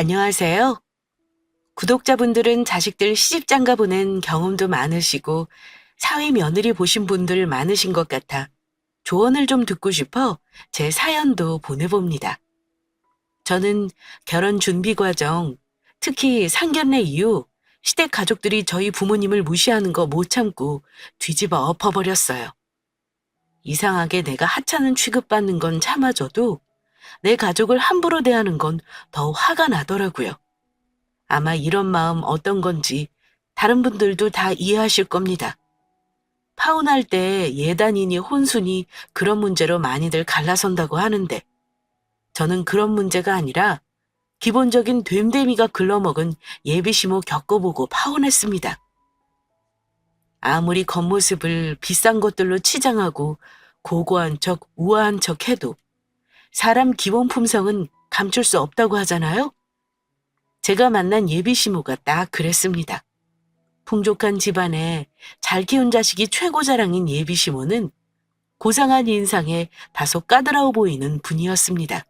안녕하세요. 구독자분들은 자식들 시집장가 보낸 경험도 많으시고 사위 며느리 보신 분들 많으신 것 같아 조언을 좀 듣고 싶어 제 사연도 보내봅니다. 저는 결혼 준비 과정, 특히 상견례 이후 시댁 가족들이 저희 부모님을 무시하는 거 못 참고 뒤집어 엎어버렸어요. 이상하게 내가 하찮은 취급받는 건 참아줘도 내 가족을 함부로 대하는 건 더 화가 나더라고요. 아마 이런 마음 어떤 건지 다른 분들도 다 이해하실 겁니다. 파혼할 때 예단이니 혼수니 그런 문제로 많이들 갈라선다고 하는데 저는 그런 문제가 아니라 기본적인 됨됨이가 글러먹은 예비시모 겪어보고 파혼했습니다. 아무리 겉모습을 비싼 것들로 치장하고 고고한 척 우아한 척 해도 사람 기본 품성은 감출 수 없다고 하잖아요. 제가 만난 예비시모가 딱 그랬습니다. 풍족한 집안에 잘 키운 자식이 최고 자랑인 예비시모는 고상한 인상에 다소 까다로워 보이는 분이었습니다.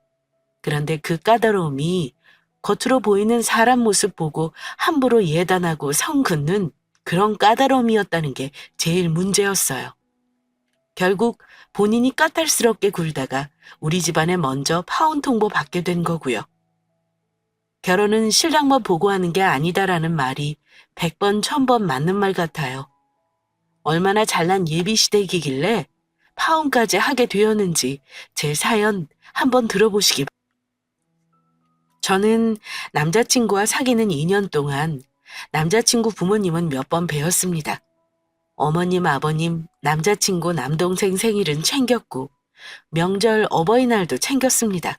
그런데 그 까다로움이 겉으로 보이는 사람 모습 보고 함부로 예단하고 성 긋는 그런 까다로움이었다는 게 제일 문제였어요. 결국 본인이 까탈스럽게 굴다가 우리 집안에 먼저 파혼 통보 받게 된 거고요. 결혼은 신랑만 보고 하는 게 아니다라는 말이 100번, 1000번 맞는 말 같아요. 얼마나 잘난 예비시댁이길래 파혼까지 하게 되었는지 제 사연 한번 들어보시기 바랍니다. 저는 남자친구와 사귀는 2년 동안 남자친구 부모님은 몇 번 뵈었습니다. 어머님, 아버님, 남자친구, 남동생 생일은 챙겼고 명절, 어버이날도 챙겼습니다.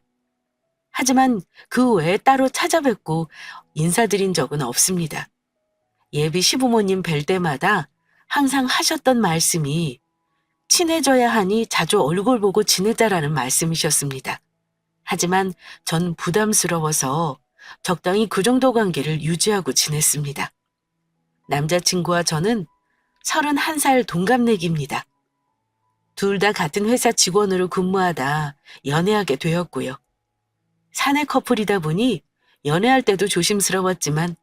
하지만 그 외에 따로 찾아뵙고 인사드린 적은 없습니다. 예비 시부모님 뵐 때마다 항상 하셨던 말씀이 친해져야 하니 자주 얼굴 보고 지내자라는 말씀이셨습니다. 하지만 전 부담스러워서 적당히 그 정도 관계를 유지하고 지냈습니다. 남자친구와 저는 31살 동갑내기입니다. 둘 다 같은 회사 직원으로 근무하다 연애하게 되었고요. 사내 커플이다 보니 연애할 때도 조심스러웠지만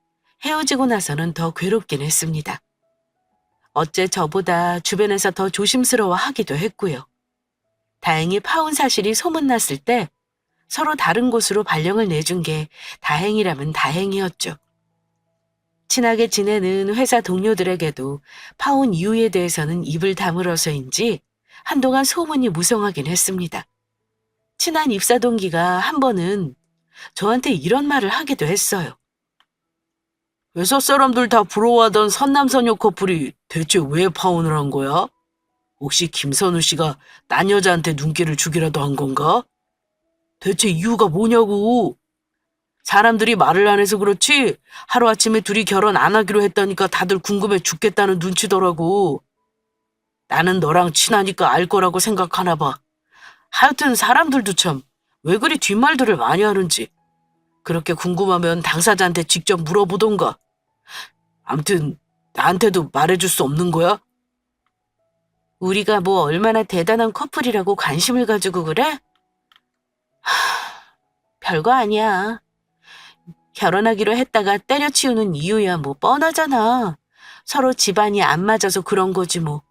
헤어지고 나서는 더 괴롭긴 했습니다. 어째 저보다 주변에서 더 조심스러워 하기도 했고요. 다행히 파혼 사실이 소문났을 때 서로 다른 곳으로 발령을 내준 게 다행이라면 다행이었죠. 친하게 지내는 회사 동료들에게도 파혼 이유에 대해서는 입을 다물어서인지 한동안 소문이 무성하긴 했습니다. 친한 입사 동기가 한 번은 저한테 이런 말을 하기도 했어요. 회사 사람들 다 부러워하던 선남선녀 커플이 대체 왜 파혼을 한 거야? 혹시 김선우 씨가 딴 여자한테 눈길을 주기라도 한 건가? 대체 이유가 뭐냐고. 사람들이 말을 안 해서 그렇지 하루아침에 둘이 결혼 안 하기로 했다니까 다들 궁금해 죽겠다는 눈치더라고. 나는 너랑 친하니까 알 거라고 생각하나 봐. 하여튼 사람들도 참 왜 그리 뒷말들을 많이 하는지. 그렇게 궁금하면 당사자한테 직접 물어보던가. 암튼 나한테도 말해줄 수 없는 거야? 우리가 뭐 얼마나 대단한 커플이라고 관심을 가지고 그래? 별거 아니야. 결혼하기로 했다가 때려치우는 이유야 뭐 뻔하잖아. 서로 집안이 안 맞아서 그런 거지 뭐.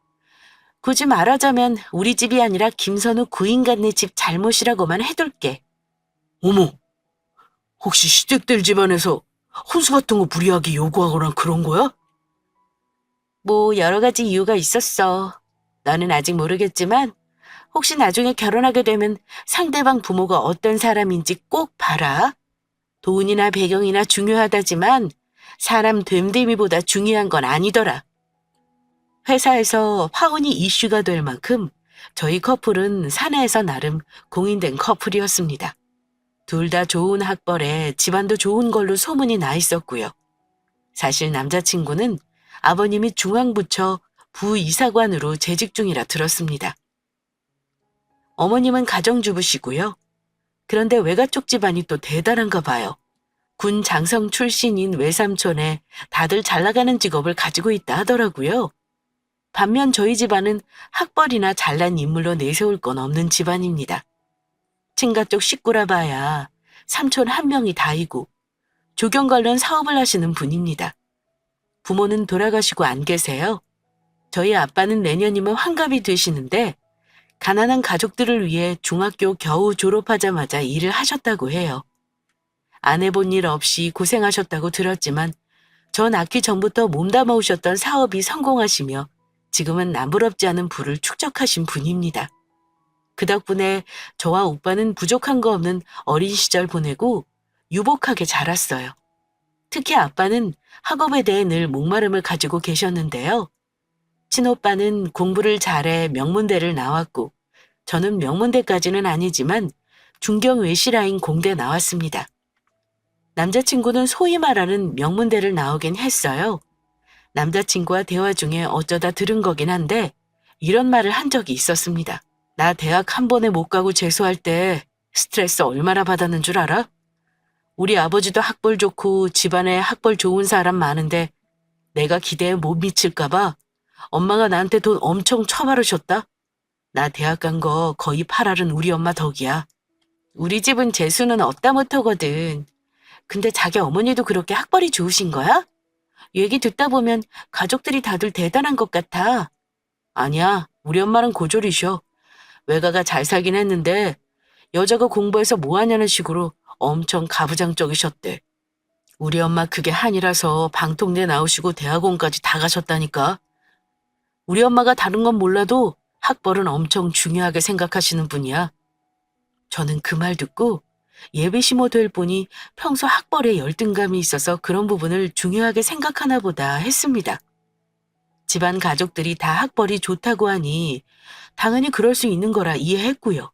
굳이 말하자면 우리 집이 아니라 김선우 구인간네 집 잘못이라고만 해둘게. 어머, 혹시 시댁들 집안에서 혼수 같은 거 무리하게 요구하거나 그런 거야? 뭐 여러 가지 이유가 있었어. 너는 아직 모르겠지만 혹시 나중에 결혼하게 되면 상대방 부모가 어떤 사람인지 꼭 봐라. 돈이나 배경이나 중요하다지만 사람 됨됨이보다 중요한 건 아니더라. 회사에서 파혼이 이슈가 될 만큼 저희 커플은 사내에서 나름 공인된 커플이었습니다. 둘 다 좋은 학벌에 집안도 좋은 걸로 소문이 나 있었고요. 사실 남자친구는 아버님이 중앙부처 부이사관으로 재직 중이라 들었습니다. 어머님은 가정주부시고요. 그런데 외가 쪽 집안이 또 대단한가 봐요. 군 장성 출신인 외삼촌에 다들 잘 나가는 직업을 가지고 있다 하더라고요. 반면 저희 집안은 학벌이나 잘난 인물로 내세울 건 없는 집안입니다. 친가 쪽 식구라 봐야 삼촌 한 명이 다이고 조경 관련 사업을 하시는 분입니다. 부모는 돌아가시고 안 계세요. 저희 아빠는 내년이면 환갑이 되시는데 가난한 가족들을 위해 중학교 겨우 졸업하자마자 일을 하셨다고 해요. 안 해본 일 없이 고생하셨다고 들었지만 전 낳기 전부터 몸담아 오셨던 사업이 성공하시며 지금은 남부럽지 않은 부를 축적하신 분입니다. 그 덕분에 저와 오빠는 부족한 거 없는 어린 시절 보내고 유복하게 자랐어요. 특히 아빠는 학업에 대해 늘 목마름을 가지고 계셨는데요. 친오빠는 공부를 잘해 명문대를 나왔고 저는 명문대까지는 아니지만 중경 외시라인 공대 나왔습니다. 남자친구는 소위 말하는 명문대를 나오긴 했어요. 남자친구와 대화 중에 어쩌다 들은 거긴 한데 이런 말을 한 적이 있었습니다. 나 대학 한 번에 못 가고 재수할 때 스트레스 얼마나 받았는 줄 알아? 우리 아버지도 학벌 좋고 집안에 학벌 좋은 사람 많은데 내가 기대에 못 미칠까 봐 엄마가 나한테 돈 엄청 처바르셨다. 나 대학 간 거 거의 8알은 우리 엄마 덕이야. 우리 집은 재수는 없다 못하거든. 근데 자기 어머니도 그렇게 학벌이 좋으신 거야? 얘기 듣다 보면 가족들이 다들 대단한 것 같아. 아니야, 우리 엄마는 고졸이셔. 외가가 잘 살긴 했는데 여자가 공부해서 뭐 하냐는 식으로 엄청 가부장적이셨대. 우리 엄마 그게 한이라서 방통대 나오시고 대학원까지 다 가셨다니까. 우리 엄마가 다른 건 몰라도 학벌은 엄청 중요하게 생각하시는 분이야. 저는 그 말 듣고 예비시모 될 분이 평소 학벌에 열등감이 있어서 그런 부분을 중요하게 생각하나 보다 했습니다. 집안 가족들이 다 학벌이 좋다고 하니 당연히 그럴 수 있는 거라 이해했고요.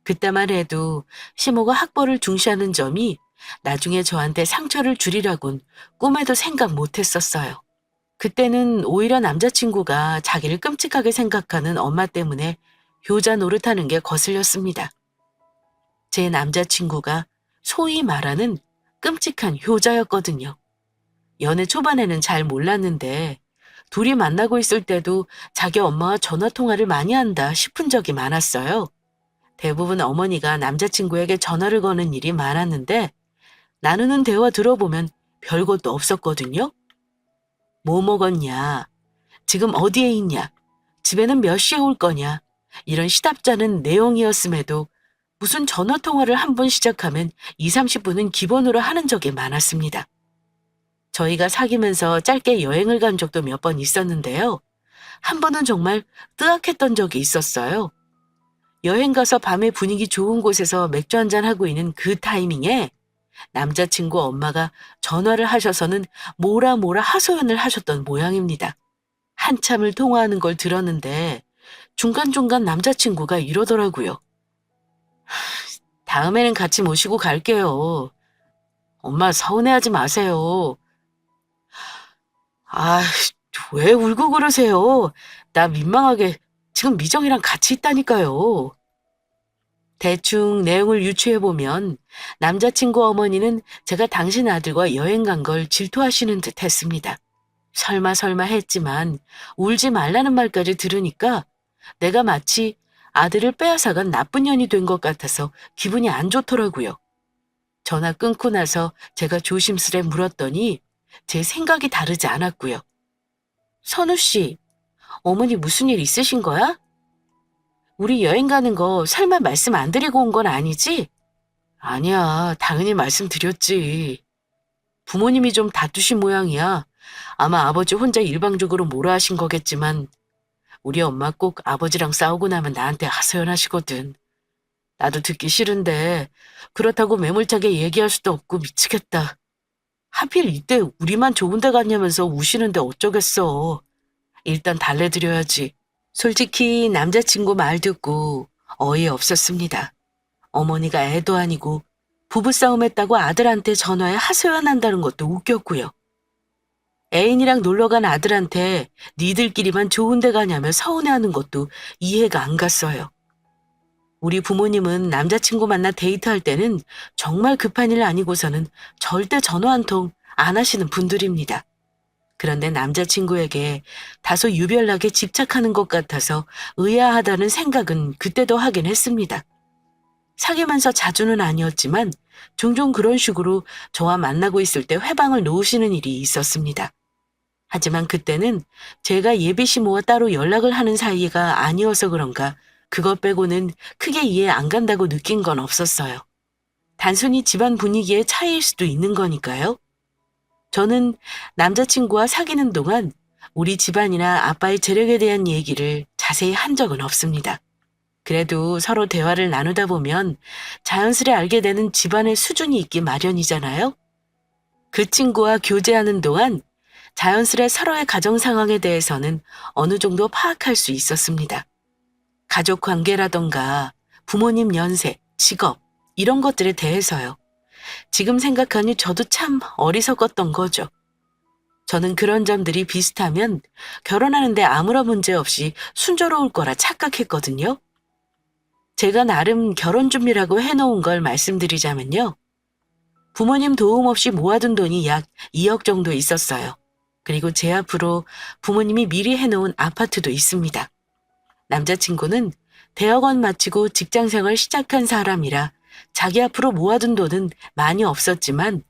그때만 해도 시모가 학벌을 중시하는 점이 나중에 저한테 상처를 주리라곤 꿈에도 생각 못했었어요. 그때는 오히려 남자친구가 자기를 끔찍하게 생각하는 엄마 때문에 효자 노릇하는 게 거슬렸습니다. 제 남자친구가 소위 말하는 끔찍한 효자였거든요. 연애 초반에는 잘 몰랐는데 둘이 만나고 있을 때도 자기 엄마와 전화통화를 많이 한다 싶은 적이 많았어요. 대부분 어머니가 남자친구에게 전화를 거는 일이 많았는데 나누는 대화 들어보면 별것도 없었거든요. 뭐 먹었냐? 지금 어디에 있냐? 집에는 몇 시에 올 거냐? 이런 시답잖은 내용이었음에도 무슨 전화통화를 한 번 시작하면 2, 30분은 기본으로 하는 적이 많았습니다. 저희가 사귀면서 짧게 여행을 간 적도 몇 번 있었는데요. 한 번은 정말 뜨악했던 적이 있었어요. 여행 가서 밤에 분위기 좋은 곳에서 맥주 한잔 하고 있는 그 타이밍에 남자친구 엄마가 전화를 하셔서는 뭐라 하소연을 하셨던 모양입니다. 한참을 통화하는 걸 들었는데 중간중간 남자친구가 이러더라고요. 다음에는 같이 모시고 갈게요. 엄마 서운해하지 마세요. 아, 왜 울고 그러세요? 나 민망하게 지금 미정이랑 같이 있다니까요. 대충 내용을 유추해보면 남자친구 어머니는 제가 당신 아들과 여행 간 걸 질투하시는 듯 했습니다. 설마 했지만 울지 말라는 말까지 들으니까 내가 마치 아들을 빼앗아간 나쁜 년이 된 것 같아서 기분이 안 좋더라고요. 전화 끊고 나서 제가 조심스레 물었더니 제 생각이 다르지 않았고요. 선우 씨, 어머니 무슨 일 있으신 거야? 우리 여행 가는 거 설마 말씀 안 드리고 온 건 아니지? 아니야, 당연히 말씀드렸지. 부모님이 좀 다투신 모양이야. 아마 아버지 혼자 일방적으로 뭐라 하신 거겠지만 우리 엄마 꼭 아버지랑 싸우고 나면 나한테 하소연하시거든. 나도 듣기 싫은데 그렇다고 매몰차게 얘기할 수도 없고 미치겠다. 하필 이때 우리만 좋은 데 갔냐면서 우시는데 어쩌겠어. 일단 달래드려야지. 솔직히 남자친구 말 듣고 어이없었습니다. 어머니가 애도 아니고 부부싸움 했다고 아들한테 전화해 하소연한다는 것도 웃겼고요. 애인이랑 놀러간 아들한테 니들끼리만 좋은 데 가냐며 서운해하는 것도 이해가 안 갔어요. 우리 부모님은 남자친구 만나 데이트할 때는 정말 급한 일 아니고서는 절대 전화 한 통 안 하시는 분들입니다. 그런데 남자친구에게 다소 유별나게 집착하는 것 같아서 의아하다는 생각은 그때도 하긴 했습니다. 사귀면서 자주는 아니었지만 종종 그런 식으로 저와 만나고 있을 때 회방을 놓으시는 일이 있었습니다. 하지만 그때는 제가 예비시모와 따로 연락을 하는 사이가 아니어서 그런가 그것 빼고는 크게 이해 안 간다고 느낀 건 없었어요. 단순히 집안 분위기의 차이일 수도 있는 거니까요. 저는 남자친구와 사귀는 동안 우리 집안이나 아빠의 재력에 대한 얘기를 자세히 한 적은 없습니다. 그래도 서로 대화를 나누다 보면 자연스레 알게 되는 집안의 수준이 있기 마련이잖아요. 그 친구와 교제하는 동안 자연스레 서로의 가정 상황에 대해서는 어느 정도 파악할 수 있었습니다. 가족 관계라던가 부모님 연세, 직업, 이런 것들에 대해서요. 지금 생각하니 저도 참 어리석었던 거죠. 저는 그런 점들이 비슷하면 결혼하는데 아무런 문제 없이 순조로울 거라 착각했거든요. 제가 나름 결혼 준비라고 해놓은 걸 말씀드리자면요. 부모님 도움 없이 모아둔 돈이 약 2억 정도 있었어요. 그리고 제 앞으로 부모님이 미리 해놓은 아파트도 있습니다. 남자친구는 대학원 마치고 직장생활 시작한 사람이라 자기 앞으로 모아둔 돈은 많이 없었지만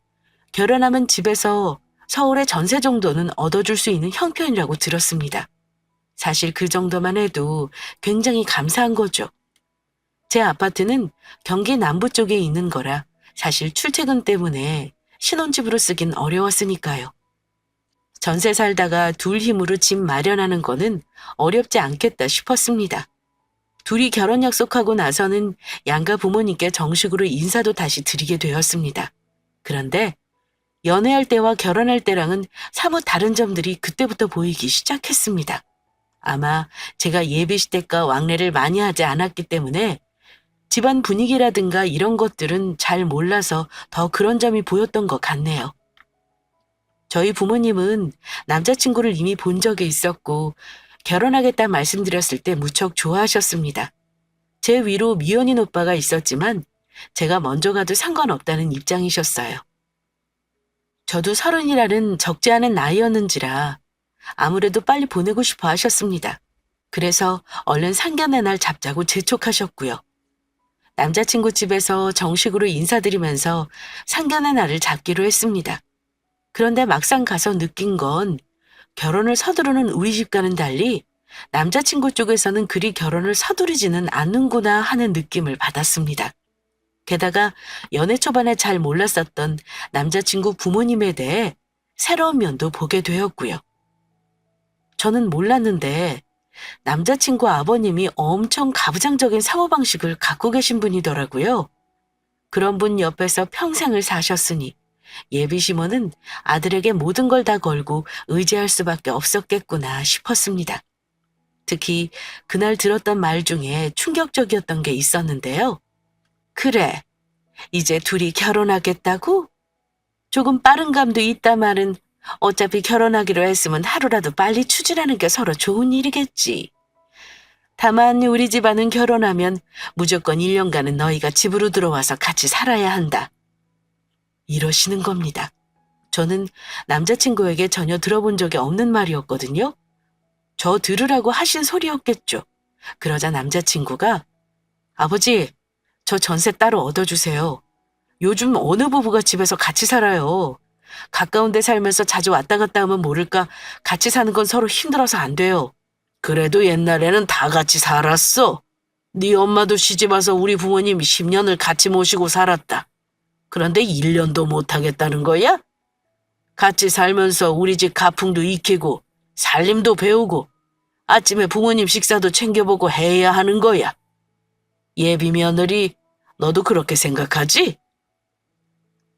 결혼하면 집에서 서울의 전세 정도는 얻어줄 수 있는 형편이라고 들었습니다. 사실 그 정도만 해도 굉장히 감사한 거죠. 제 아파트는 경기 남부 쪽에 있는 거라 사실 출퇴근 때문에 신혼집으로 쓰긴 어려웠으니까요. 전세 살다가 둘 힘으로 집 마련하는 거는 어렵지 않겠다 싶었습니다. 둘이 결혼 약속하고 나서는 양가 부모님께 정식으로 인사도 다시 드리게 되었습니다. 그런데 연애할 때와 결혼할 때랑은 사뭇 다른 점들이 그때부터 보이기 시작했습니다. 아마 제가 예비시댁과 왕래를 많이 하지 않았기 때문에 집안 분위기라든가 이런 것들은 잘 몰라서 더 그런 점이 보였던 것 같네요. 저희 부모님은 남자친구를 이미 본 적이 있었고 결혼하겠다 말씀드렸을 때 무척 좋아하셨습니다. 제 위로 미혼인 오빠가 있었지만 제가 먼저 가도 상관없다는 입장이셨어요. 저도 30이라는 적지 않은 나이였는지라 아무래도 빨리 보내고 싶어 하셨습니다. 그래서 얼른 상견례 날 잡자고 재촉하셨고요. 남자친구 집에서 정식으로 인사드리면서 상견례 날을 잡기로 했습니다. 그런데 막상 가서 느낀 건 결혼을 서두르는 우리 집과는 달리 남자친구 쪽에서는 그리 결혼을 서두르지는 않는구나 하는 느낌을 받았습니다. 게다가 연애 초반에 잘 몰랐었던 남자친구 부모님에 대해 새로운 면도 보게 되었고요. 저는 몰랐는데 남자친구 아버님이 엄청 가부장적인 사고방식을 갖고 계신 분이더라고요. 그런 분 옆에서 평생을 사셨으니 예비시모는 아들에게 모든 걸 다 걸고 의지할 수밖에 없었겠구나 싶었습니다. 특히 그날 들었던 말 중에 충격적이었던 게 있었는데요. 그래, 이제 둘이 결혼하겠다고? 조금 빠른 감도 있다마는 어차피 결혼하기로 했으면 하루라도 빨리 추진하는 게 서로 좋은 일이겠지. 다만 우리 집안은 결혼하면 무조건 1년간은 너희가 집으로 들어와서 같이 살아야 한다. 이러시는 겁니다. 저는 남자친구에게 전혀 들어본 적이 없는 말이었거든요. 저 들으라고 하신 소리였겠죠. 그러자 남자친구가 아버지, 저 전세 따로 얻어주세요. 요즘 어느 부부가 집에서 같이 살아요. 가까운 데 살면서 자주 왔다 갔다 하면 모를까 같이 사는 건 서로 힘들어서 안 돼요. 그래도 옛날에는 다 같이 살았어. 네 엄마도 시집와서 우리 부모님 10년을 같이 모시고 살았다. 그런데 1년도 못 하겠다는 거야? 같이 살면서 우리 집 가풍도 익히고 살림도 배우고 아침에 부모님 식사도 챙겨보고 해야 하는 거야. 예비 며느리, 너도 그렇게 생각하지?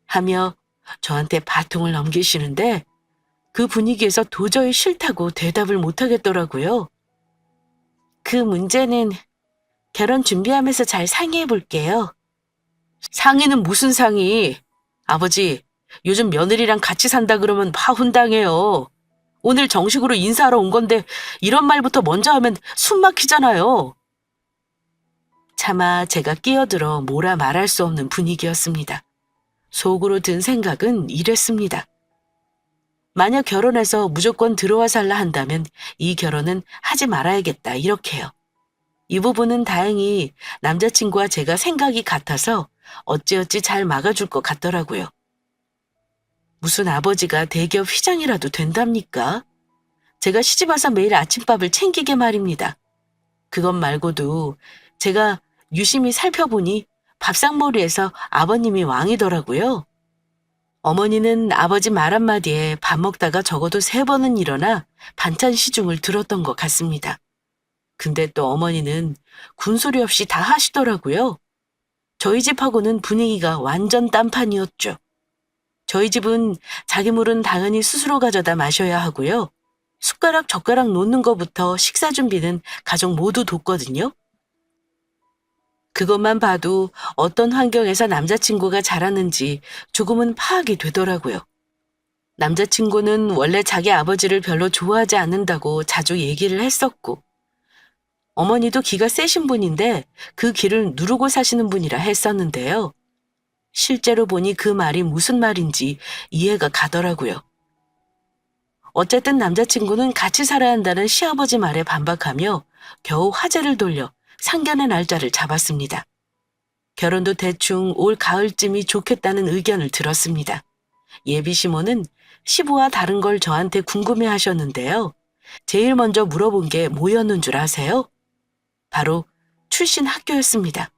하며 저한테 바통을 넘기시는데 그 분위기에서 도저히 싫다고 대답을 못하겠더라고요. 그 문제는 결혼 준비하면서 잘 상의해 볼게요. 상의는 무슨 상의? 아버지, 요즘 며느리랑 같이 산다 그러면 파혼당해요. 오늘 정식으로 인사하러 온 건데 이런 말부터 먼저 하면 숨 막히잖아요. 차마 제가 끼어들어 뭐라 말할 수 없는 분위기였습니다. 속으로 든 생각은 이랬습니다. 만약 결혼해서 무조건 들어와 살라 한다면 이 결혼은 하지 말아야겠다 이렇게요. 이 부분은 다행히 남자친구와 제가 생각이 같아서 어찌어찌 잘 막아줄 것 같더라고요. 무슨 아버지가 대기업 회장이라도 된답니까? 제가 시집와서 매일 아침밥을 챙기게 말입니다. 그것 말고도 제가 유심히 살펴보니 밥상머리에서 아버님이 왕이더라고요. 어머니는 아버지 말 한마디에 밥 먹다가 적어도 3번은 일어나 반찬 시중을 들었던 것 같습니다. 근데 또 어머니는 군소리 없이 다 하시더라고요. 저희 집하고는 분위기가 완전 딴판이었죠. 저희 집은 자기 물은 당연히 스스로 가져다 마셔야 하고요. 숟가락, 젓가락 놓는 것부터 식사 준비는 가족 모두 돕거든요. 그것만 봐도 어떤 환경에서 남자친구가 자랐는지 조금은 파악이 되더라고요. 남자친구는 원래 자기 아버지를 별로 좋아하지 않는다고 자주 얘기를 했었고, 어머니도 기가 세신 분인데 그 기를 누르고 사시는 분이라 했었는데요. 실제로 보니 그 말이 무슨 말인지 이해가 가더라고요. 어쨌든 남자친구는 같이 살아야 한다는 시아버지 말에 반박하며 겨우 화제를 돌려 상견례 날짜를 잡았습니다. 결혼도 대충 올 가을쯤이 좋겠다는 의견을 들었습니다. 예비 시모는 시부와 다른 걸 저한테 궁금해 하셨는데요. 제일 먼저 물어본 게 뭐였는 줄 아세요? 바로 출신 학교였습니다.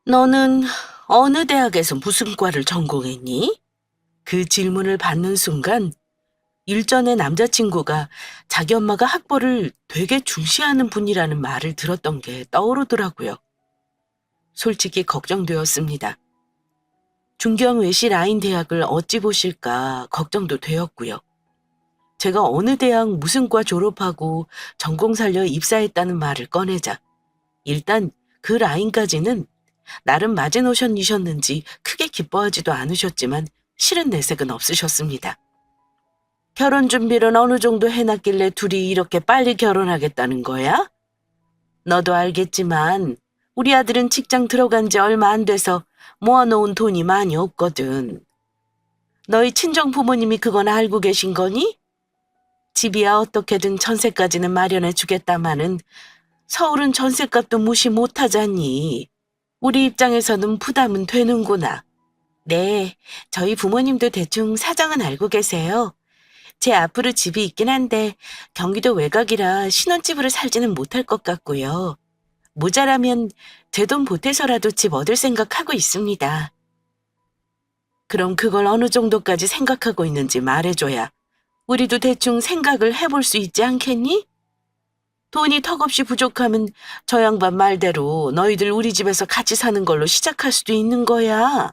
너는 어느 대학에서 무슨 과를 전공했니? 그 질문을 받는 순간 일전에 남자친구가 자기 엄마가 학벌을 되게 중시하는 분이라는 말을 들었던 게 떠오르더라고요. 솔직히 걱정되었습니다. 중경 외시 라인 대학을 어찌 보실까 걱정도 되었고요. 제가 어느 대학 무슨 과 졸업하고 전공 살려 입사했다는 말을 꺼내자 일단 그 라인까지는 나름 마지노선이셨는지 크게 기뻐하지도 않으셨지만 싫은 내색은 없으셨습니다. 결혼 준비는 어느 정도 해놨길래 둘이 이렇게 빨리 결혼하겠다는 거야? 너도 알겠지만 우리 아들은 직장 들어간 지 얼마 안 돼서 모아놓은 돈이 많이 없거든. 너희 친정 부모님이 그건 알고 계신 거니? 집이야 어떻게든 전세까지는 마련해 주겠다마는 서울은 전세값도 무시 못하잖니. 우리 입장에서는 부담은 되는구나. 네, 저희 부모님도 대충 사정은 알고 계세요. 제 앞으로 집이 있긴 한데 경기도 외곽이라 신혼집으로 살지는 못할 것 같고요. 모자라면 제 돈 보태서라도 집 얻을 생각하고 있습니다. 그럼 그걸 어느 정도까지 생각하고 있는지 말해줘야 우리도 대충 생각을 해볼 수 있지 않겠니? 돈이 턱없이 부족하면 저 양반 말대로 너희들 우리 집에서 같이 사는 걸로 시작할 수도 있는 거야.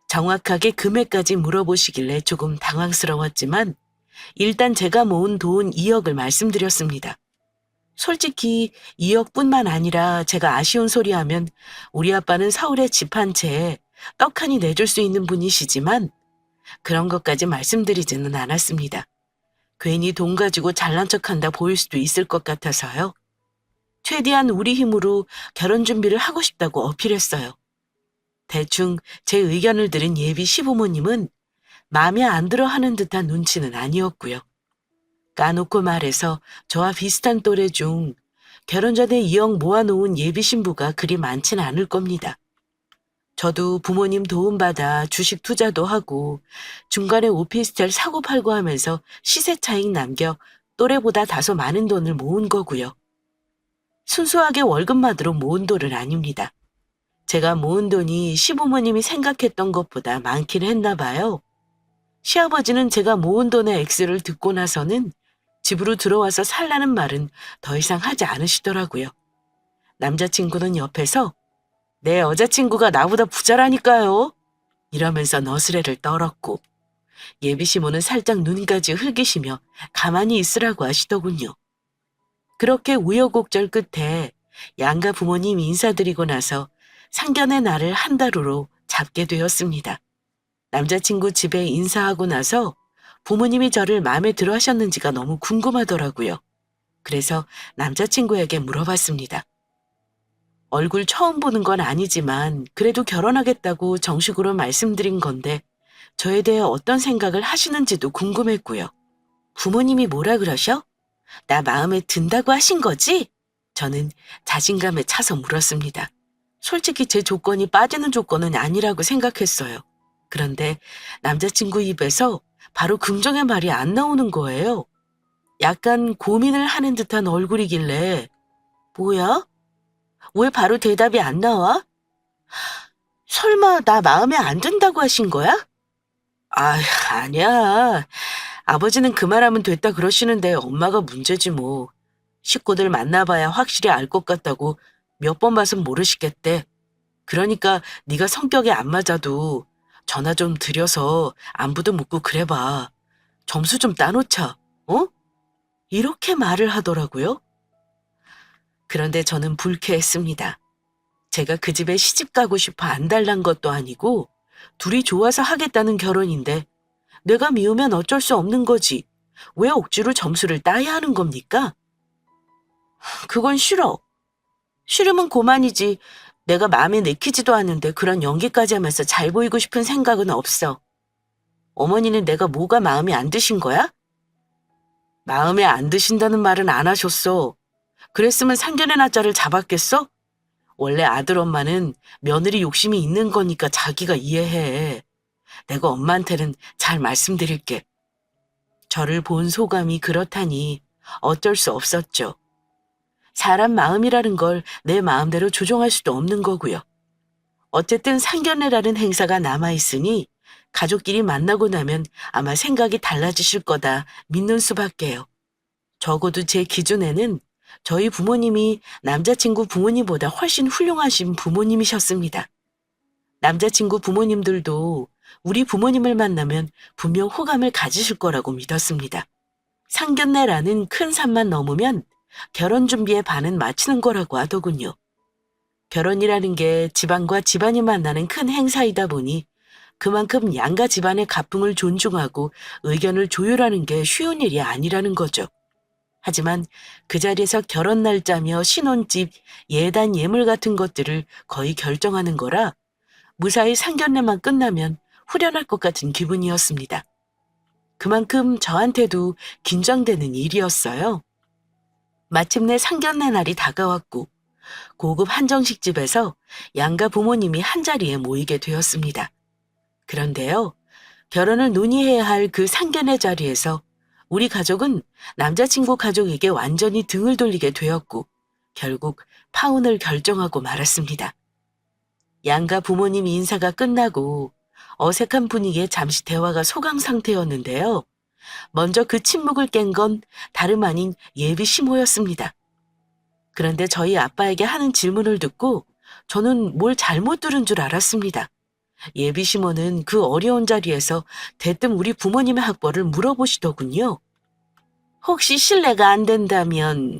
정확하게 금액까지 물어보시길래 조금 당황스러웠지만 일단 제가 모은 돈 2억을 말씀드렸습니다. 솔직히 2억뿐만 아니라 제가 아쉬운 소리 하면 우리 아빠는 서울에 집 한 채 떡하니 내줄 수 있는 분이시지만 그런 것까지 말씀드리지는 않았습니다. 괜히 돈 가지고 잘난 척한다 보일 수도 있을 것 같아서요. 최대한 우리 힘으로 결혼 준비를 하고 싶다고 어필했어요. 대충 제 의견을 들은 예비 시부모님은 마음에 안 들어 하는 듯한 눈치는 아니었고요. 까놓고 말해서 저와 비슷한 또래 중 결혼 전에 2억 모아놓은 예비 신부가 그리 많진 않을 겁니다. 저도 부모님 도움받아 주식 투자도 하고 중간에 오피스텔 사고 팔고 하면서 시세 차익 남겨 또래보다 다소 많은 돈을 모은 거고요. 순수하게 월급만으로 모은 돈은 아닙니다. 제가 모은 돈이 시부모님이 생각했던 것보다 많긴 했나 봐요. 시아버지는 제가 모은 돈의 액수를 듣고 나서는 집으로 들어와서 살라는 말은 더 이상 하지 않으시더라고요. 남자친구는 옆에서 내 여자친구가 나보다 부자라니까요. 이러면서 너스레를 떨었고 예비 시모는 살짝 눈까지 흘기시며 가만히 있으라고 하시더군요. 그렇게 우여곡절 끝에 양가 부모님 인사드리고 나서 상견례 날을 한 달 후로 잡게 되었습니다. 남자친구 집에 인사하고 나서 부모님이 저를 마음에 들어 하셨는지가 너무 궁금하더라고요. 그래서 남자친구에게 물어봤습니다. 얼굴 처음 보는 건 아니지만 그래도 결혼하겠다고 정식으로 말씀드린 건데 저에 대해 어떤 생각을 하시는지도 궁금했고요. 부모님이 뭐라 그러셔? 나 마음에 든다고 하신 거지? 저는 자신감에 차서 물었습니다. 솔직히 제 조건이 빠지는 조건은 아니라고 생각했어요. 그런데 남자친구 입에서 바로 긍정의 말이 안 나오는 거예요. 약간 고민을 하는 듯한 얼굴이길래 뭐야? 왜 바로 대답이 안 나와? 설마 나 마음에 안 든다고 하신 거야? 아, 아니야. 아버지는 그 말하면 됐다 그러시는데 엄마가 문제지 뭐. 식구들 만나봐야 확실히 알 것 같다고 몇 번 봐선 모르시겠대. 그러니까 네가 성격에 안 맞아도 전화 좀 드려서 안부도 묻고 그래봐. 점수 좀 따놓자. 어? 이렇게 말을 하더라고요. 그런데 저는 불쾌했습니다. 제가 그 집에 시집 가고 싶어 안달난 것도 아니고 둘이 좋아서 하겠다는 결혼인데 내가 미우면 어쩔 수 없는 거지. 왜 억지로 점수를 따야 하는 겁니까? 그건 싫어. 싫으면 고만이지. 내가 마음에 내키지도 않는데 그런 연기까지 하면서 잘 보이고 싶은 생각은 없어. 어머니는 내가 뭐가 마음에 안 드신 거야? 마음에 안 드신다는 말은 안 하셨어. 그랬으면 상견례 날짜를 잡았겠어? 원래 아들 엄마는 며느리 욕심이 있는 거니까 자기가 이해해. 내가 엄마한테는 잘 말씀드릴게. 저를 본 소감이 그렇다니 어쩔 수 없었죠. 사람 마음이라는 걸 내 마음대로 조종할 수도 없는 거고요. 어쨌든 상견례라는 행사가 남아있으니 가족끼리 만나고 나면 아마 생각이 달라지실 거다 믿는 수밖에요. 적어도 제 기준에는 저희 부모님이 남자친구 부모님보다 훨씬 훌륭하신 부모님이셨습니다. 남자친구 부모님들도 우리 부모님을 만나면 분명 호감을 가지실 거라고 믿었습니다. 상견례라는 큰 산만 넘으면 결혼 준비의 반은 마치는 거라고 하더군요. 결혼이라는 게 집안과 집안이 만나는 큰 행사이다 보니 그만큼 양가 집안의 가풍을 존중하고 의견을 조율하는 게 쉬운 일이 아니라는 거죠. 하지만 그 자리에서 결혼 날짜며 신혼집, 예단 예물 같은 것들을 거의 결정하는 거라 무사히 상견례만 끝나면 후련할 것 같은 기분이었습니다. 그만큼 저한테도 긴장되는 일이었어요. 마침내 상견례 날이 다가왔고 고급 한정식 집에서 양가 부모님이 한자리에 모이게 되었습니다. 그런데요, 결혼을 논의해야 할 그 상견례 자리에서 우리 가족은 남자친구 가족에게 완전히 등을 돌리게 되었고 결국 파혼을 결정하고 말았습니다. 양가 부모님 인사가 끝나고 어색한 분위기에 잠시 대화가 소강 상태였는데요. 먼저 그 침묵을 깬 건 다름 아닌 예비 시모였습니다. 그런데 저희 아빠에게 하는 질문을 듣고 저는 뭘 잘못 들은 줄 알았습니다. 예비 시모는 그 어려운 자리에서 대뜸 우리 부모님의 학벌을 물어보시더군요. 혹시 실례가 안 된다면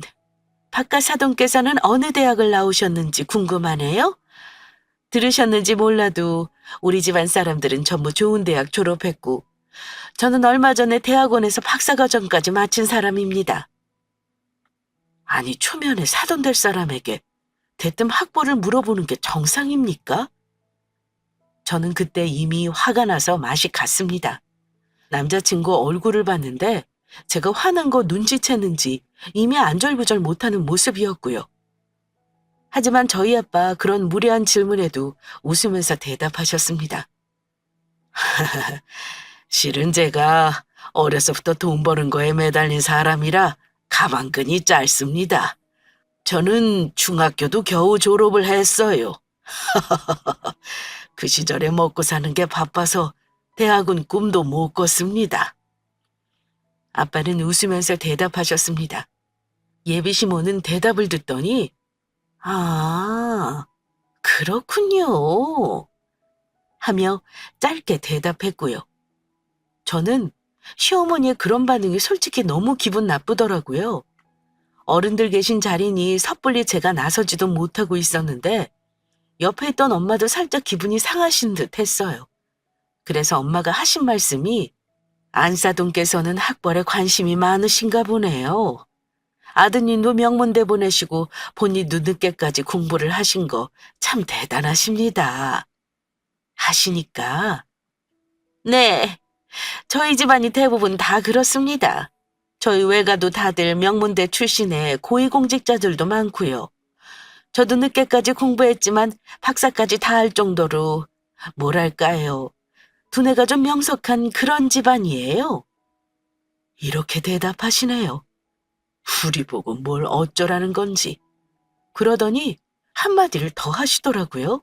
바깥 사돈께서는 어느 대학을 나오셨는지 궁금하네요. 들으셨는지 몰라도 우리 집안 사람들은 전부 좋은 대학 졸업했고 저는 얼마 전에 대학원에서 박사과정까지 마친 사람입니다. 아니 초면에 사돈 될 사람에게 대뜸 학벌을 물어보는 게 정상입니까? 저는 그때 이미 화가 나서 맛이 갔습니다. 남자친구 얼굴을 봤는데 제가 화난 거 눈치챘는지 이미 안절부절 못하는 모습이었고요. 하지만 저희 아빠 그런 무례한 질문에도 웃으면서 대답하셨습니다. 실은 제가 어려서부터 돈 버는 거에 매달린 사람이라 가망끈이 짧습니다. 저는 중학교도 겨우 졸업을 했어요. 그 시절에 먹고 사는 게 바빠서 대학은 꿈도 못 꿨습니다. 아빠는 웃으면서 대답하셨습니다. 예비 시모는 대답을 듣더니 아, 그렇군요. 하며 짧게 대답했고요. 저는 시어머니의 그런 반응이 솔직히 너무 기분 나쁘더라고요. 어른들 계신 자리니 섣불리 제가 나서지도 못하고 있었는데 옆에 있던 엄마도 살짝 기분이 상하신 듯 했어요. 그래서 엄마가 하신 말씀이 안사돈께서는 학벌에 관심이 많으신가 보네요. 아드님도 명문대 보내시고 본인도 늦게까지 공부를 하신 거 참 대단하십니다. 하시니까 네, 저희 집안이 대부분 다 그렇습니다. 저희 외가도 다들 명문대 출신의 고위공직자들도 많고요. 저도 늦게까지 공부했지만 박사까지 다 할 정도로 뭐랄까요. 두뇌가 좀 명석한 그런 집안이에요. 이렇게 대답하시네요. 우리 보고 뭘 어쩌라는 건지. 그러더니 한마디를 더 하시더라고요.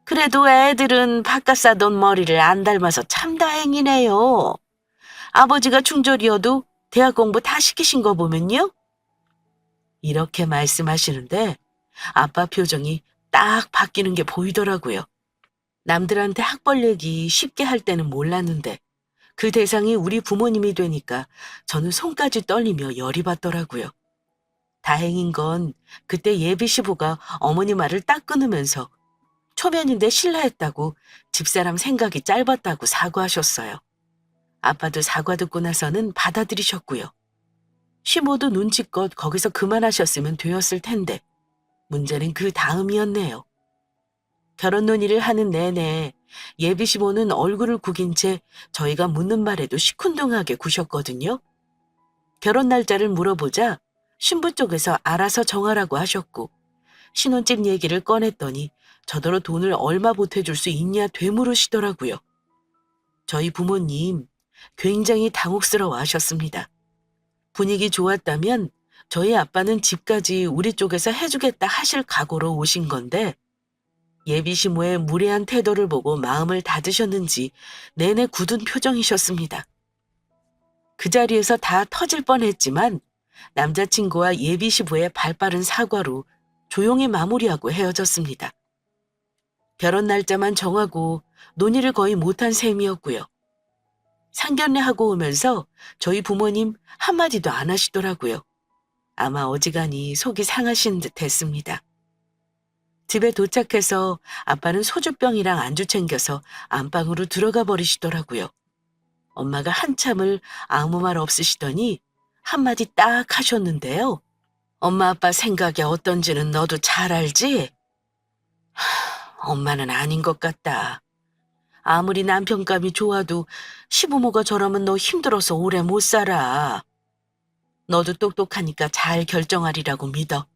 그래도 애들은 바깥 사돈 머리를 안 닮아서 참 다행이네요. 아버지가 중졸이어도 대학 공부 다 시키신 거 보면요. 이렇게 말씀하시는데 아빠 표정이 딱 바뀌는 게 보이더라고요. 남들한테 학벌 얘기 쉽게 할 때는 몰랐는데 그 대상이 우리 부모님이 되니까 저는 손까지 떨리며 열이 받더라고요. 다행인 건 그때 예비 시부가 어머니 말을 딱 끊으면서 초면인데 실례했다고 집사람 생각이 짧았다고 사과하셨어요. 아빠도 사과 듣고 나서는 받아들이셨고요. 시모도 눈치껏 거기서 그만하셨으면 되었을 텐데 문제는 그 다음이었네요. 결혼 논의를 하는 내내 예비 시모는 얼굴을 구긴 채 저희가 묻는 말에도 시큰둥하게 구셨거든요. 결혼 날짜를 물어보자 신부 쪽에서 알아서 정하라고 하셨고 신혼집 얘기를 꺼냈더니 저더러 돈을 얼마 보태줄 수 있냐 되물으시더라고요. 저희 부모님 굉장히 당혹스러워 하셨습니다. 분위기 좋았다면 저희 아빠는 집까지 우리 쪽에서 해주겠다 하실 각오로 오신 건데 예비 시모의 무례한 태도를 보고 마음을 닫으셨는지 내내 굳은 표정이셨습니다. 그 자리에서 다 터질 뻔했지만 남자친구와 예비 시부의 발빠른 사과로 조용히 마무리하고 헤어졌습니다. 결혼 날짜만 정하고 논의를 거의 못한 셈이었고요. 상견례하고 오면서 저희 부모님 한마디도 안 하시더라고요. 아마 어지간히 속이 상하신 듯 했습니다. 집에 도착해서 아빠는 소주병이랑 안주 챙겨서 안방으로 들어가 버리시더라고요. 엄마가 한참을 아무 말 없으시더니 한마디 딱 하셨는데요. 엄마 아빠 생각이 어떤지는 너도 잘 알지? 엄마는 아닌 것 같다. 아무리 남편감이 좋아도 시부모가 저러면 너 힘들어서 오래 못 살아. 너도 똑똑하니까 잘 결정하리라고 믿어.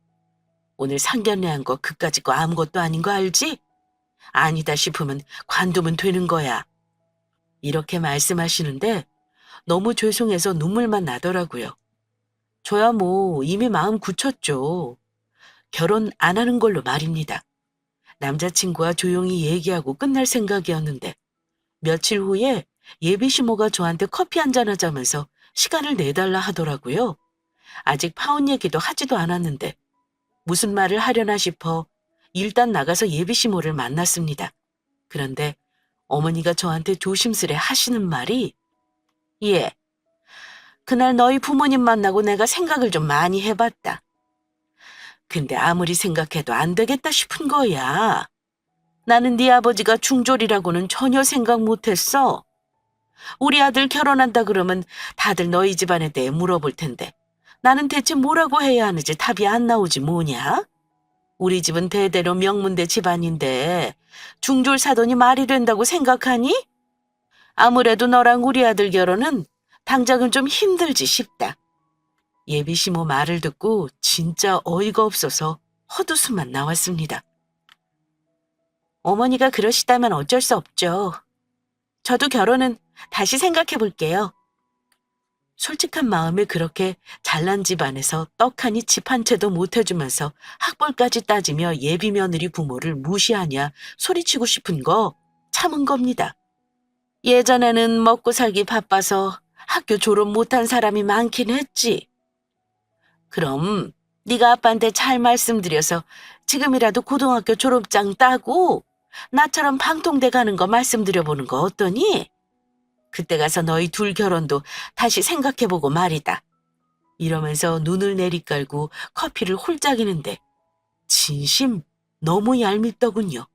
오늘 상견례한 거 그까짓 거 아무것도 아닌 거 알지? 아니다 싶으면 관두면 되는 거야. 이렇게 말씀하시는데 너무 죄송해서 눈물만 나더라고요. 저야 뭐 이미 마음 굳혔죠. 결혼 안 하는 걸로 말입니다. 남자친구와 조용히 얘기하고 끝날 생각이었는데 며칠 후에 예비 시모가 저한테 커피 한잔 하자면서 시간을 내달라 하더라고요. 아직 파혼 얘기도 하지도 않았는데 무슨 말을 하려나 싶어 일단 나가서 예비 시모를 만났습니다. 그런데 어머니가 저한테 조심스레 하시는 말이 예, 그날 너희 부모님 만나고 내가 생각을 좀 많이 해봤다. 근데 아무리 생각해도 안 되겠다 싶은 거야. 나는 네 아버지가 중졸이라고는 전혀 생각 못했어. 우리 아들 결혼한다 그러면 다들 너희 집안에 대해 물어볼 텐데 나는 대체 뭐라고 해야 하는지 답이 안 나오지 뭐냐? 우리 집은 대대로 명문대 집안인데 중졸 사돈이 말이 된다고 생각하니? 아무래도 너랑 우리 아들 결혼은 당장은 좀 힘들지 싶다. 예비 시모 말을 듣고 진짜 어이가 없어서 헛웃음만 나왔습니다. 어머니가 그러시다면 어쩔 수 없죠. 저도 결혼은 다시 생각해 볼게요. 솔직한 마음에 그렇게 잘난 집안에서 떡하니 집 한 채도 못 해주면서 학벌까지 따지며 예비 며느리 부모를 무시하냐 소리치고 싶은 거 참은 겁니다. 예전에는 먹고 살기 바빠서 학교 졸업 못한 사람이 많긴 했지. 그럼 네가 아빠한테 잘 말씀드려서 지금이라도 고등학교 졸업장 따고 나처럼 방통대 가는 거 말씀드려보는 거 어떠니? 그때 가서 너희 둘 결혼도 다시 생각해보고 말이다. 이러면서 눈을 내리깔고 커피를 홀짝이는데 진심 너무 얄밉더군요.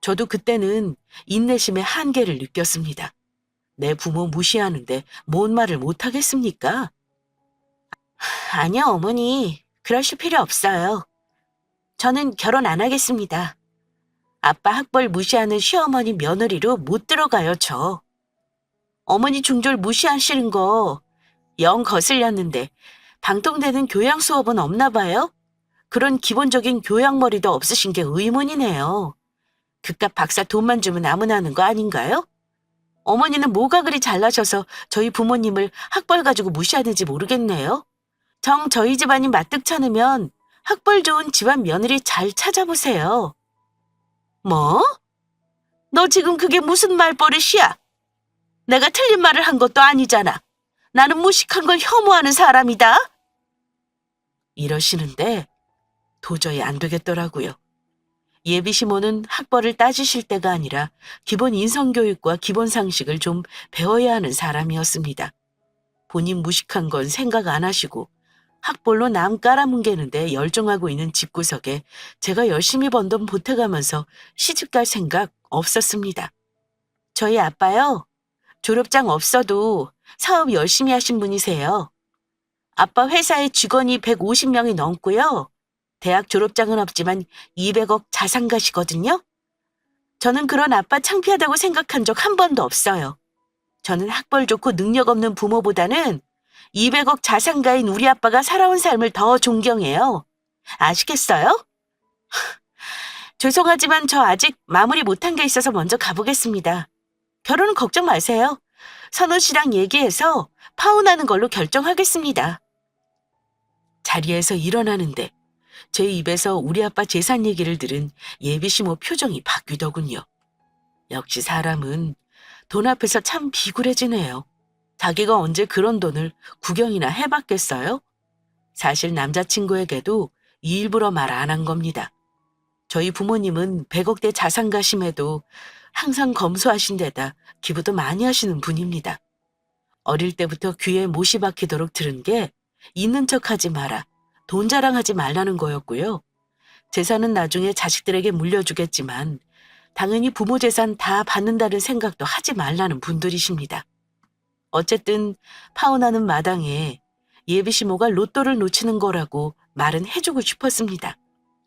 저도 그때는 인내심의 한계를 느꼈습니다. 내 부모 무시하는데 뭔 말을 못하겠습니까? 아니요, 어머니. 그러실 필요 없어요. 저는 결혼 안 하겠습니다. 아빠 학벌 무시하는 시어머니 며느리로 못 들어가요, 저. 어머니 중졸 무시하시는 거 영 거슬렸는데 방통되는 교양 수업은 없나 봐요? 그런 기본적인 교양머리도 없으신 게 의문이네요. 그깟 박사 돈만 주면 아무나 하는 거 아닌가요? 어머니는 뭐가 그리 잘나셔서 저희 부모님을 학벌 가지고 무시하는지 모르겠네요. 정 저희 집안이 마뜩찮으면 학벌 좋은 집안 며느리 잘 찾아보세요. 뭐? 너 지금 그게 무슨 말버릇이야? 내가 틀린 말을 한 것도 아니잖아. 나는 무식한 걸 혐오하는 사람이다. 이러시는데 도저히 안 되겠더라고요. 예비 시모는 학벌을 따지실 때가 아니라 기본 인성교육과 기본 상식을 좀 배워야 하는 사람이었습니다. 본인 무식한 건 생각 안 하시고 학벌로 남 깔아뭉개는데 열중하고 있는 집구석에 제가 열심히 번 돈 보태가면서 시집갈 생각 없었습니다. 저희 아빠요. 졸업장 없어도 사업 열심히 하신 분이세요. 아빠 회사에 직원이 150명이 넘고요. 대학 졸업장은 없지만 200억 자산가시거든요. 저는 그런 아빠 창피하다고 생각한 적 한 번도 없어요. 저는 학벌 좋고 능력 없는 부모보다는 200억 자산가인 우리 아빠가 살아온 삶을 더 존경해요. 아시겠어요? 죄송하지만 저 아직 마무리 못한 게 있어서 먼저 가보겠습니다. 결혼은 걱정 마세요. 선우 씨랑 얘기해서 파혼하는 걸로 결정하겠습니다. 자리에서 일어나는데 제 입에서 우리 아빠 재산 얘기를 들은 예비 시모 표정이 바뀌더군요. 역시 사람은 돈 앞에서 참 비굴해지네요. 자기가 언제 그런 돈을 구경이나 해봤겠어요? 사실 남자친구에게도 일부러 말 안 한 겁니다. 저희 부모님은 100억대 자산가심에도 항상 검소하신 데다 기부도 많이 하시는 분입니다. 어릴 때부터 귀에 못이 박히도록 들은 게 있는 척하지 마라, 돈 자랑하지 말라는 거였고요. 재산은 나중에 자식들에게 물려주겠지만 당연히 부모 재산 다 받는다는 생각도 하지 말라는 분들이십니다. 어쨌든 파혼하는 마당에 예비시모가 로또를 놓치는 거라고 말은 해주고 싶었습니다.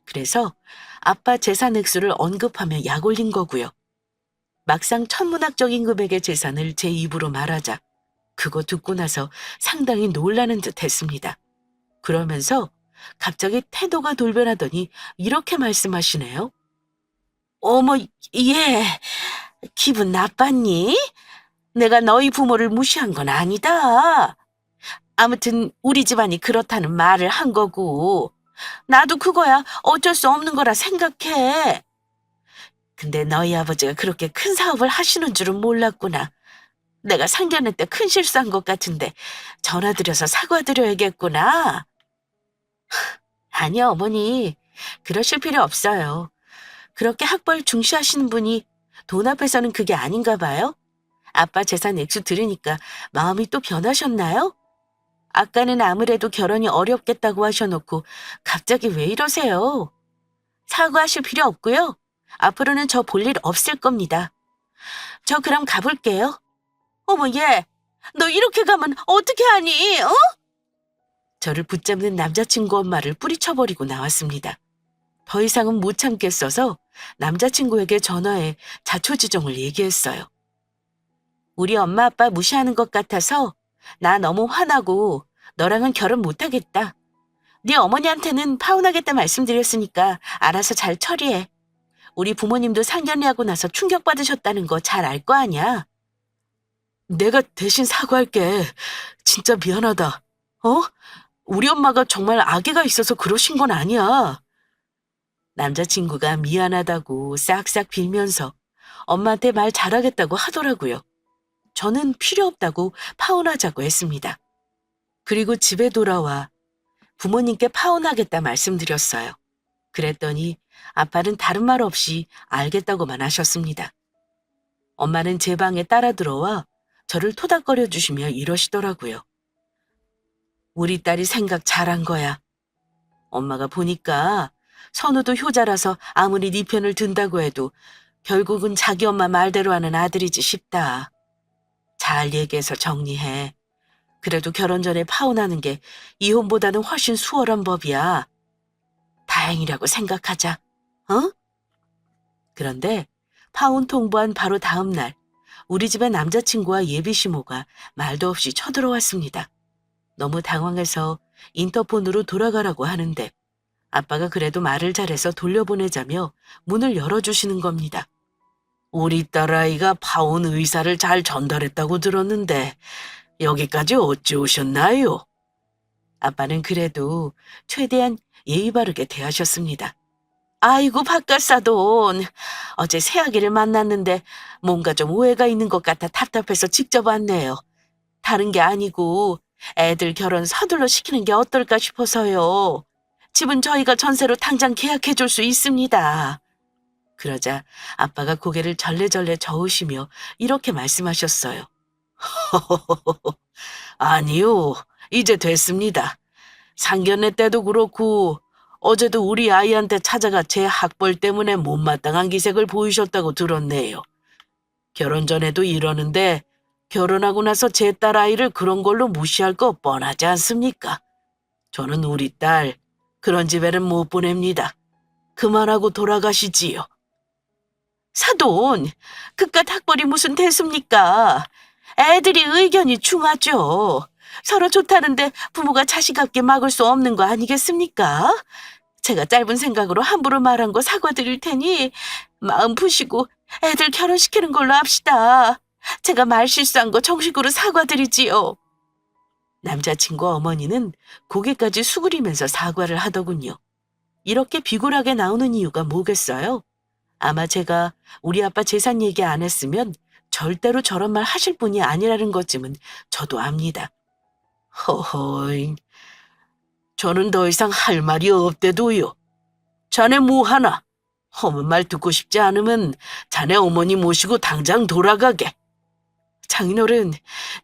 그래서 아빠 재산 액수를 언급하며 약 올린 거고요. 막상 천문학적인 금액의 재산을 제 입으로 말하자 그거 듣고 나서 상당히 놀라는 듯 했습니다. 그러면서 갑자기 태도가 돌변하더니 이렇게 말씀하시네요. 어머, 예, 기분 나빴니? 내가 너희 부모를 무시한 건 아니다. 아무튼 우리 집안이 그렇다는 말을 한 거고 나도 그거야 어쩔 수 없는 거라 생각해. 근데 너희 아버지가 그렇게 큰 사업을 하시는 줄은 몰랐구나. 내가 상견례 때 큰 실수한 것 같은데 전화드려서 사과드려야겠구나. 아니요, 어머니. 그러실 필요 없어요. 그렇게 학벌 중시하시는 분이 돈 앞에서는 그게 아닌가 봐요. 아빠 재산 액수 들으니까 마음이 또 변하셨나요? 아까는 아무래도 결혼이 어렵겠다고 하셔놓고 갑자기 왜 이러세요? 사과하실 필요 없고요. 앞으로는 저 볼 일 없을 겁니다. 저 그럼 가볼게요. 어머, 얘, 너 이렇게 가면 어떻게 하니, 어? 저를 붙잡는 남자친구 엄마를 뿌리쳐버리고 나왔습니다. 더 이상은 못 참겠어서 남자친구에게 전화해 자초지종을 얘기했어요. 우리 엄마 아빠 무시하는 것 같아서 나 너무 화나고 너랑은 결혼 못하겠다. 네 어머니한테는 파혼하겠다 말씀드렸으니까 알아서 잘 처리해. 우리 부모님도 상견례하고 나서 충격받으셨다는 거 잘 알 거 아니야. 내가 대신 사과할게. 진짜 미안하다. 어? 우리 엄마가 정말 악의가 있어서 그러신 건 아니야. 남자친구가 미안하다고 싹싹 빌면서 엄마한테 말 잘하겠다고 하더라고요. 저는 필요 없다고 파혼하자고 했습니다. 그리고 집에 돌아와 부모님께 파혼하겠다 말씀드렸어요. 그랬더니 아빠는 다른 말 없이 알겠다고만 하셨습니다. 엄마는 제 방에 따라 들어와 저를 토닥거려 주시며 이러시더라고요. 우리 딸이 생각 잘한 거야. 엄마가 보니까 선우도 효자라서 아무리 네 편을 든다고 해도 결국은 자기 엄마 말대로 하는 아들이지 싶다. 잘 얘기해서 정리해. 그래도 결혼 전에 파혼하는 게 이혼보다는 훨씬 수월한 법이야. 다행이라고 생각하자. 어? 그런데 파혼 통보한 바로 다음 날 우리 집에 남자친구와 예비시모가 말도 없이 쳐들어왔습니다. 너무 당황해서 인터폰으로 돌아가라고 하는데 아빠가 그래도 말을 잘해서 돌려보내자며 문을 열어주시는 겁니다. 우리 딸아이가 파혼 의사를 잘 전달했다고 들었는데 여기까지 어찌 오셨나요? 아빠는 그래도 최대한 예의 바르게 대하셨습니다. 아이고 바깥사돈, 어제 새아기를 만났는데 뭔가 좀 오해가 있는 것 같아 답답해서 직접 왔네요. 다른 게 아니고 애들 결혼 서둘러 시키는 게 어떨까 싶어서요. 집은 저희가 전세로 당장 계약해 줄 수 있습니다. 그러자 아빠가 고개를 절레절레 저으시며 이렇게 말씀하셨어요. 아니요, 이제 됐습니다. 상견례 때도 그렇고 어제도 우리 아이한테 찾아가 제 학벌 때문에 못마땅한 기색을 보이셨다고 들었네요. 결혼 전에도 이러는데 결혼하고 나서 제 딸 아이를 그런 걸로 무시할 거 뻔하지 않습니까? 저는 우리 딸 그런 집에는 못 보냅니다. 그만하고 돌아가시지요. 사돈, 그깟 학벌이 무슨 대수입니까? 애들이 의견이 중하죠. 서로 좋다는데 부모가 자식답게 막을 수 없는 거 아니겠습니까? 제가 짧은 생각으로 함부로 말한 거 사과드릴 테니 마음 푸시고 애들 결혼시키는 걸로 합시다. 제가 말 실수한 거 정식으로 사과드리지요. 남자친구 어머니는 고개까지 수그리면서 사과를 하더군요. 이렇게 비굴하게 나오는 이유가 뭐겠어요? 아마 제가 우리 아빠 재산 얘기 안 했으면 절대로 저런 말 하실 분이 아니라는 것쯤은 저도 압니다. 허허잉, 저는 더 이상 할 말이 없대도요. 자네 뭐 하나? 험한 말 듣고 싶지 않으면 자네 어머니 모시고 당장 돌아가게. 장인어른,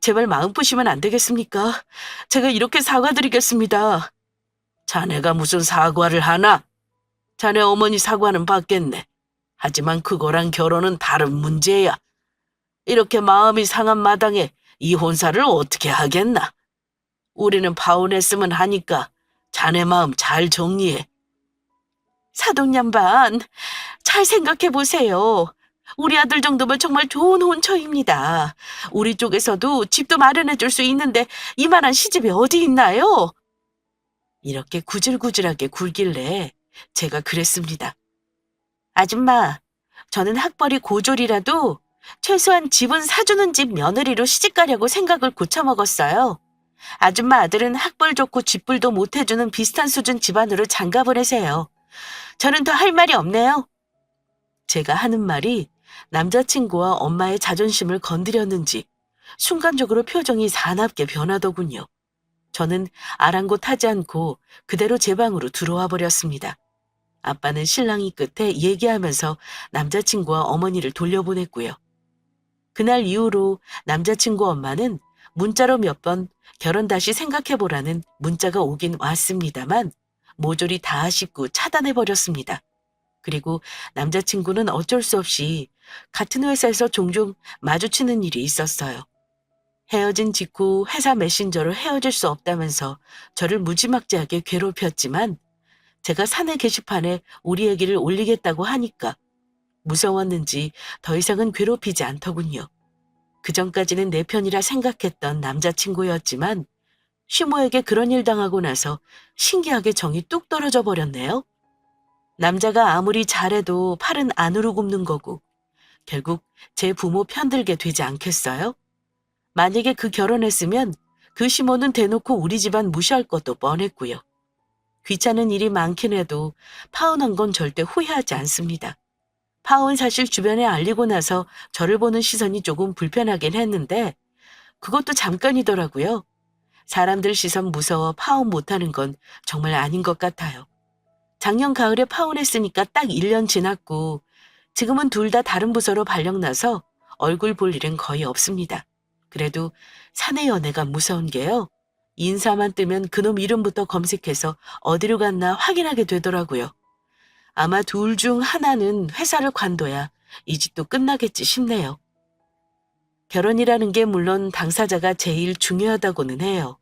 제발 마음 푸시면 안 되겠습니까? 제가 이렇게 사과드리겠습니다. 자네가 무슨 사과를 하나? 자네 어머니 사과는 받겠네. 하지만 그거랑 결혼은 다른 문제야. 이렇게 마음이 상한 마당에 이혼사를 어떻게 하겠나? 우리는 파혼했으면 하니까 자네 마음 잘 정리해. 사돈양반, 잘 생각해 보세요. 우리 아들 정도면 정말 좋은 혼처입니다. 우리 쪽에서도 집도 마련해 줄 수 있는데 이만한 시집이 어디 있나요? 이렇게 구질구질하게 굴길래 제가 그랬습니다. 아줌마, 저는 학벌이 고졸이라도 최소한 집은 사주는 집 며느리로 시집가려고 생각을 고쳐먹었어요. 아줌마 아들은 학벌 좋고 집불도 못해주는 비슷한 수준 집안으로 장가 보내세요. 저는 더 할 말이 없네요. 제가 하는 말이 남자친구와 엄마의 자존심을 건드렸는지 순간적으로 표정이 사납게 변하더군요. 저는 아랑곳하지 않고 그대로 제 방으로 들어와 버렸습니다. 아빠는 실랑이 끝에 얘기하면서 남자친구와 어머니를 돌려보냈고요. 그날 이후로 남자친구 엄마는 문자로 몇 번 결혼 다시 생각해보라는 문자가 오긴 왔습니다만 모조리 다 씹고 차단해버렸습니다. 그리고 남자친구는 어쩔 수 없이 같은 회사에서 종종 마주치는 일이 있었어요. 헤어진 직후 회사 메신저로 헤어질 수 없다면서 저를 무지막지하게 괴롭혔지만 제가 사내 게시판에 우리 얘기를 올리겠다고 하니까 무서웠는지 더 이상은 괴롭히지 않더군요. 그전까지는 내 편이라 생각했던 남자친구였지만 시모에게 그런 일 당하고 나서 신기하게 정이 뚝 떨어져 버렸네요. 남자가 아무리 잘해도 팔은 안으로 굽는 거고 결국 제 부모 편들게 되지 않겠어요? 만약에 그 결혼했으면 그 시모는 대놓고 우리 집안 무시할 것도 뻔했고요. 귀찮은 일이 많긴 해도 파혼한 건 절대 후회하지 않습니다. 파혼 사실 주변에 알리고 나서 저를 보는 시선이 조금 불편하긴 했는데 그것도 잠깐이더라고요. 사람들 시선 무서워 파혼 못하는 건 정말 아닌 것 같아요. 작년 가을에 파혼했으니까 딱 1년 지났고 지금은 둘 다 다른 부서로 발령나서 얼굴 볼 일은 거의 없습니다. 그래도 사내 연애가 무서운 게요. 인사만 뜨면 그놈 이름부터 검색해서 어디로 갔나 확인하게 되더라고요. 아마 둘 중 하나는 회사를 관둬야 이 짓도 끝나겠지 싶네요. 결혼이라는 게 물론 당사자가 제일 중요하다고는 해요.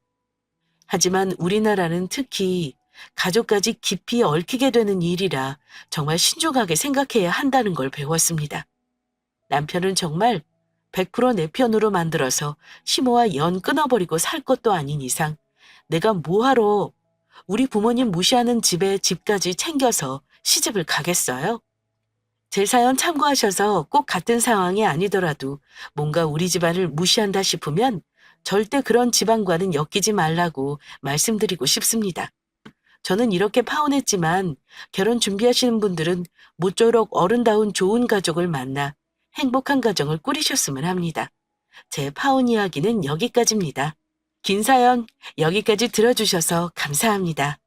하지만 우리나라는 특히 가족까지 깊이 얽히게 되는 일이라 정말 신중하게 생각해야 한다는 걸 배웠습니다. 남편은 정말 100%내 편으로 만들어서 시모와 연 끊어버리고 살 것도 아닌 이상 내가 뭐하러 우리 부모님 무시하는 집에 집까지 챙겨서 시집을 가겠어요? 제 사연 참고하셔서 꼭 같은 상황이 아니더라도 뭔가 우리 집안을 무시한다 싶으면 절대 그런 집안과는 엮이지 말라고 말씀드리고 싶습니다. 저는 이렇게 파혼했지만 결혼 준비하시는 분들은 모쪼록 어른다운 좋은 가족을 만나 행복한 가정을 꾸리셨으면 합니다. 제 파혼 이야기는 여기까지입니다. 긴 사연 여기까지 들어주셔서 감사합니다.